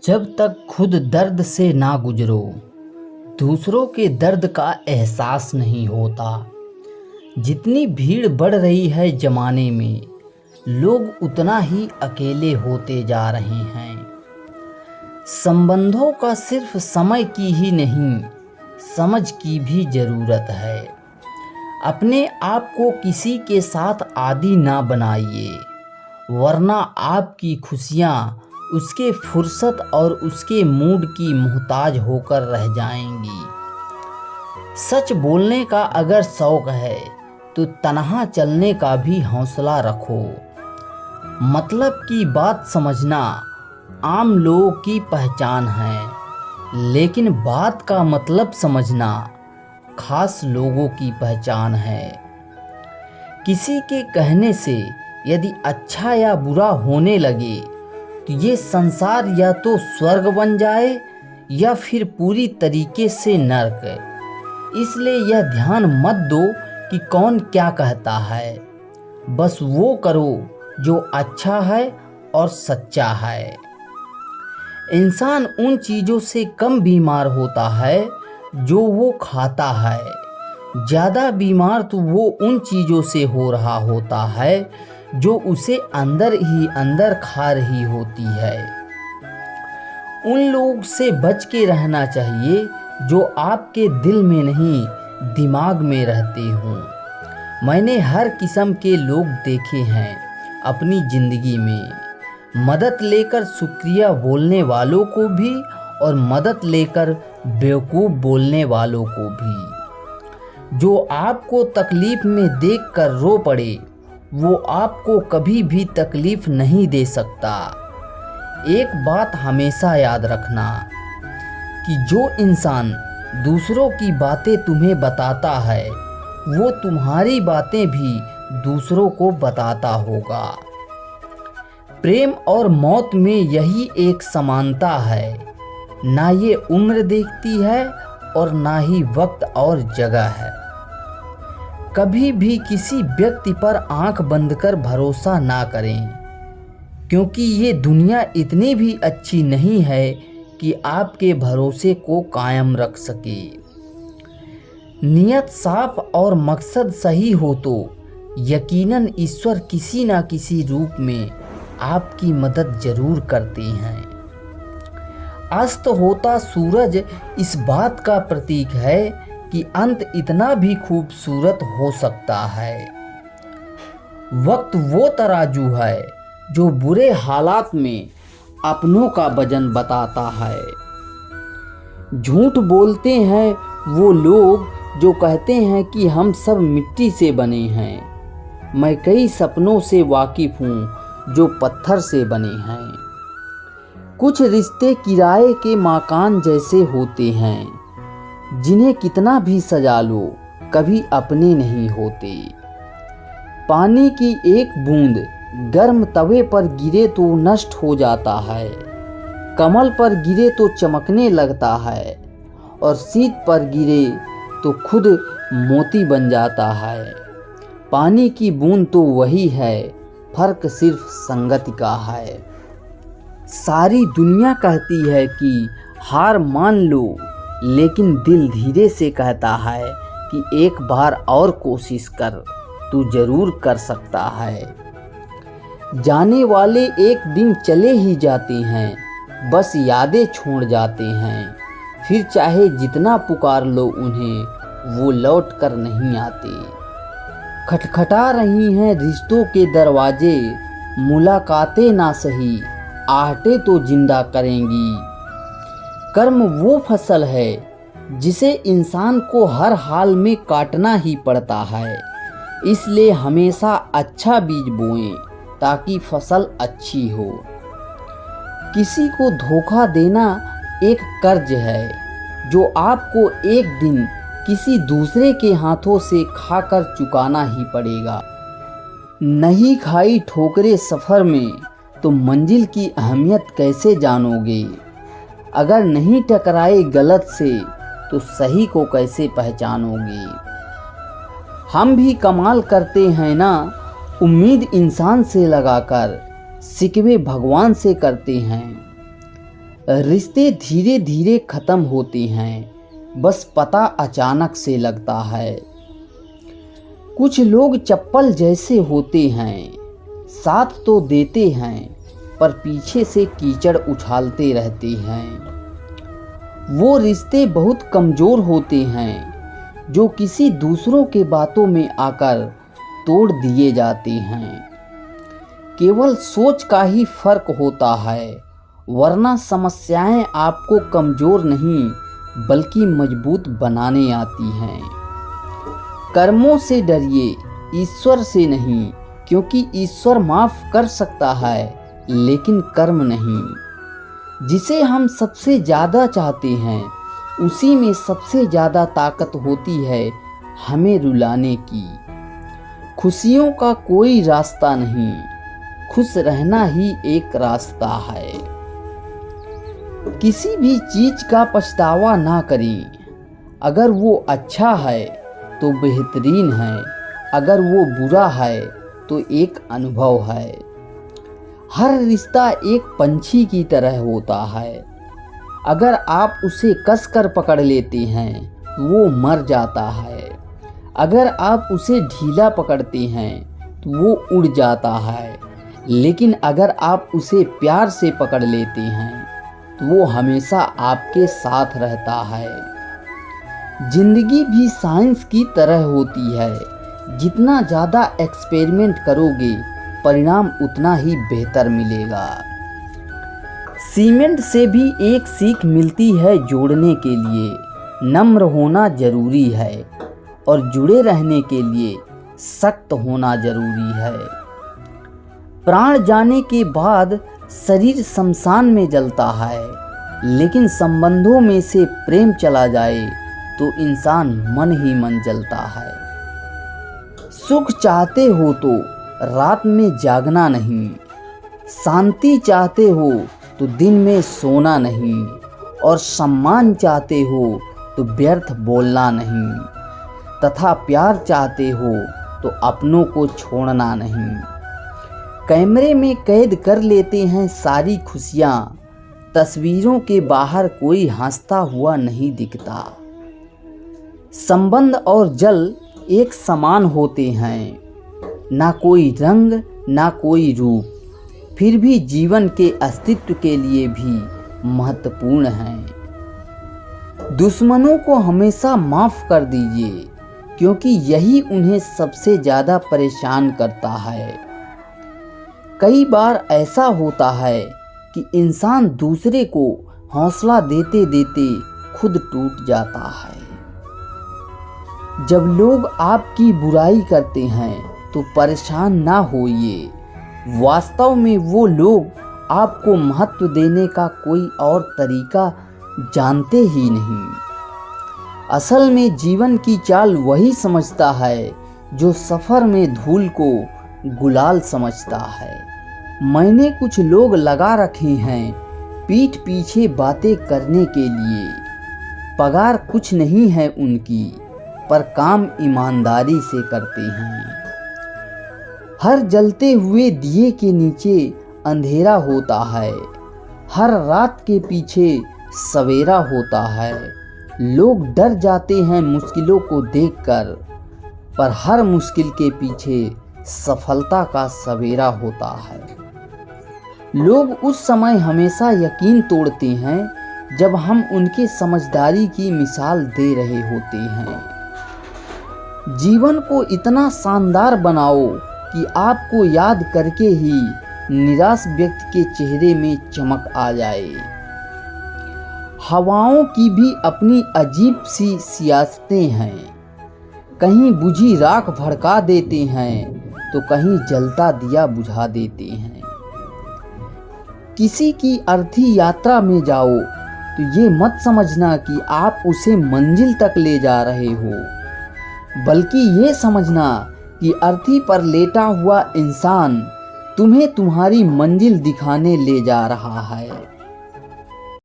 जब तक खुद दर्द से ना गुजरो, दूसरों के दर्द का एहसास नहीं होता। जितनी भीड़ बढ़ रही है ज़माने में, लोग उतना ही अकेले होते जा रहे हैं। संबंधों का सिर्फ समय की ही नहीं, समझ की भी ज़रूरत है। अपने आप को किसी के साथ आदी ना बनाइए, वरना आपकी खुशियाँ उसके फुर्सत और उसके मूड की मोहताज होकर रह जाएंगी। सच बोलने का अगर शौक है तो तन्हा चलने का भी हौसला रखो। मतलब की बात समझना आम लोगों की पहचान है, लेकिन बात का मतलब समझना खास लोगों की पहचान है। किसी के कहने से यदि अच्छा या बुरा होने लगे तो ये संसार या तो स्वर्ग बन जाए या फिर पूरी तरीके से नर्क। इसलिए यह ध्यान मत दो कि कौन क्या कहता है, बस वो करो जो अच्छा है और सच्चा है। इंसान उन चीज़ों से कम बीमार होता है जो वो खाता है, ज़्यादा बीमार तो वो उन चीज़ों से हो रहा होता है जो उसे अंदर ही अंदर खा रही होती है। उन लोग से बच के रहना चाहिए जो आपके दिल में नहीं दिमाग में रहते हों। मैंने हर किस्म के लोग देखे हैं अपनी ज़िंदगी में, मदद लेकर शुक्रिया बोलने वालों को भी और मदद लेकर बेवकूफ़ बोलने वालों को भी। जो आपको तकलीफ़ में देखकर रो पड़े वो आपको कभी भी तकलीफ़ नहीं दे सकता। एक बात हमेशा याद रखना कि जो इंसान दूसरों की बातें तुम्हें बताता है वो तुम्हारी बातें भी दूसरों को बताता होगा। प्रेम और मौत में यही एक समानता है, ना ये उम्र देखती है और ना ही वक्त और जगह है। कभी भी किसी व्यक्ति पर आंख बंद कर भरोसा ना करें, क्योंकि ये दुनिया इतनी भी अच्छी नहीं है कि आपके भरोसे को कायम रख सके। नियत साफ और मकसद सही हो तो यकीनन ईश्वर किसी न किसी रूप में आपकी मदद जरूर करते हैं। अस्त होता सूरज इस बात का प्रतीक है कि अंत इतना भी खूबसूरत हो सकता है। वक्त वो तराजू है जो बुरे हालात में अपनों का वजन बताता है। झूठ बोलते हैं वो लोग जो कहते हैं कि हम सब मिट्टी से बने हैं। मैं कई सपनों से वाकिफ़ हूँ जो पत्थर से बने हैं। कुछ रिश्ते किराए के मकान जैसे होते हैं, जिन्हें कितना भी सजा लो कभी अपने नहीं होते। पानी की एक बूंद गर्म तवे पर गिरे तो नष्ट हो जाता है, कमल पर गिरे तो चमकने लगता है और शीत पर गिरे तो खुद मोती बन जाता है। पानी की बूंद तो वही है, फर्क सिर्फ संगति का है। सारी दुनिया कहती है कि हार मान लो, लेकिन दिल धीरे से कहता है कि एक बार और कोशिश कर, तू जरूर कर सकता है। जाने वाले एक दिन चले ही जाते हैं, बस यादें छोड़ जाते हैं। फिर चाहे जितना पुकार लो उन्हें, वो लौट कर नहीं आते। खटखटा रही हैं रिश्तों के दरवाजे, मुलाकातें ना सही आहटें तो जिंदा करेंगी। कर्म वो फसल है जिसे इंसान को हर हाल में काटना ही पड़ता है। इसलिए हमेशा अच्छा बीज बोएं ताकि फसल अच्छी हो। किसी को धोखा देना एक कर्ज है जो आपको एक दिन किसी दूसरे के हाथों से खाकर चुकाना ही पड़ेगा। नहीं खाई ठोकरें सफ़र में तो मंजिल की अहमियत कैसे जानोगे। अगर नहीं टकराए गलत से तो सही को कैसे पहचानोगे। हम भी कमाल करते हैं ना, उम्मीद इंसान से लगाकर शिकवे भगवान से करते हैं। रिश्ते धीरे धीरे ख़त्म होते हैं, बस पता अचानक से लगता है। कुछ लोग चप्पल जैसे होते हैं, साथ तो देते हैं पर पीछे से कीचड़ उछालते रहते हैं। वो रिश्ते बहुत कमज़ोर होते हैं जो किसी दूसरों के बातों में आकर तोड़ दिए जाते हैं। केवल सोच का ही फर्क होता है, वरना समस्याएं आपको कमज़ोर नहीं बल्कि मजबूत बनाने आती हैं। कर्मों से डरिए, ईश्वर से नहीं, क्योंकि ईश्वर माफ़ कर सकता है लेकिन कर्म नहीं। जिसे हम सबसे ज़्यादा चाहते हैं उसी में सबसे ज़्यादा ताकत होती है हमें रुलाने की। खुशियों का कोई रास्ता नहीं, खुश रहना ही एक रास्ता है। किसी भी चीज़ का पछतावा ना करें। अगर वो अच्छा है तो बेहतरीन है, अगर वो बुरा है तो एक अनुभव है। हर रिश्ता एक पंछी की तरह होता है, अगर आप उसे कसकर पकड़ लेते हैं वो मर जाता है, अगर आप उसे ढीला पकड़ते हैं तो वो उड़ जाता है, लेकिन अगर आप उसे प्यार से पकड़ लेते हैं तो वो हमेशा आपके साथ रहता है। जिंदगी भी साइंस की तरह होती है, जितना ज़्यादा एक्सपेरिमेंट करोगे परिणाम उतना ही बेहतर मिलेगा। सीमेंट से भी एक सीख मिलती है जोड़ने के लिए, नम्र होना जरूरी है और जुड़े रहने के लिए सख्त होना जरूरी है। प्राण जाने के बाद शरीर शमशान में जलता है, लेकिन संबंधों में से प्रेम चला जाए तो इंसान मन ही मन जलता है। सुख चाहते हो तो रात में जागना नहीं, शांति चाहते हो तो दिन में सोना नहीं, और सम्मान चाहते हो तो व्यर्थ बोलना नहीं, तथा प्यार चाहते हो तो अपनों को छोड़ना नहीं। कैमरे में कैद कर लेते हैं सारी खुशियाँ, तस्वीरों के बाहर कोई हंसता हुआ नहीं दिखता। संबंध और जल एक समान होते हैं, ना कोई रंग ना कोई रूप, फिर भी जीवन के अस्तित्व के लिए भी महत्वपूर्ण हैं। दुश्मनों को हमेशा माफ़ कर दीजिए, क्योंकि यही उन्हें सबसे ज़्यादा परेशान करता है। कई बार ऐसा होता है कि इंसान दूसरे को हौसला देते देते खुद टूट जाता है। जब लोग आपकी बुराई करते हैं तो परेशान ना होइए, वास्तव में वो लोग आपको महत्व देने का कोई और तरीका जानते ही नहीं। असल में जीवन की चाल वही समझता है जो सफ़र में धूल को गुलाल समझता है। मैंने कुछ लोग लगा रखे हैं पीठ पीछे बातें करने के लिए, पगार कुछ नहीं है उनकी, पर काम ईमानदारी से करते हैं। हर जलते हुए दिए के नीचे अंधेरा होता है, हर रात के पीछे सवेरा होता है। लोग डर जाते हैं मुश्किलों को देखकर, पर हर मुश्किल के पीछे सफलता का सवेरा होता है। लोग उस समय हमेशा यकीन तोड़ते हैं जब हम उनके समझदारी की मिसाल दे रहे होते हैं। जीवन को इतना शानदार बनाओ कि आपको याद करके ही निराश व्यक्ति के चेहरे में चमक आ जाए। हवाओं की भी अपनी अजीब सी सियासतें हैं, कहीं बुझी राख भड़का देते हैं तो कहीं जलता दिया बुझा देते हैं। किसी की अर्थी यात्रा में जाओ तो ये मत समझना कि आप उसे मंजिल तक ले जा रहे हो, बल्कि ये समझना कि अर्थी पर लेटा हुआ इंसान तुम्हें तुम्हारी मंजिल दिखाने ले जा रहा है।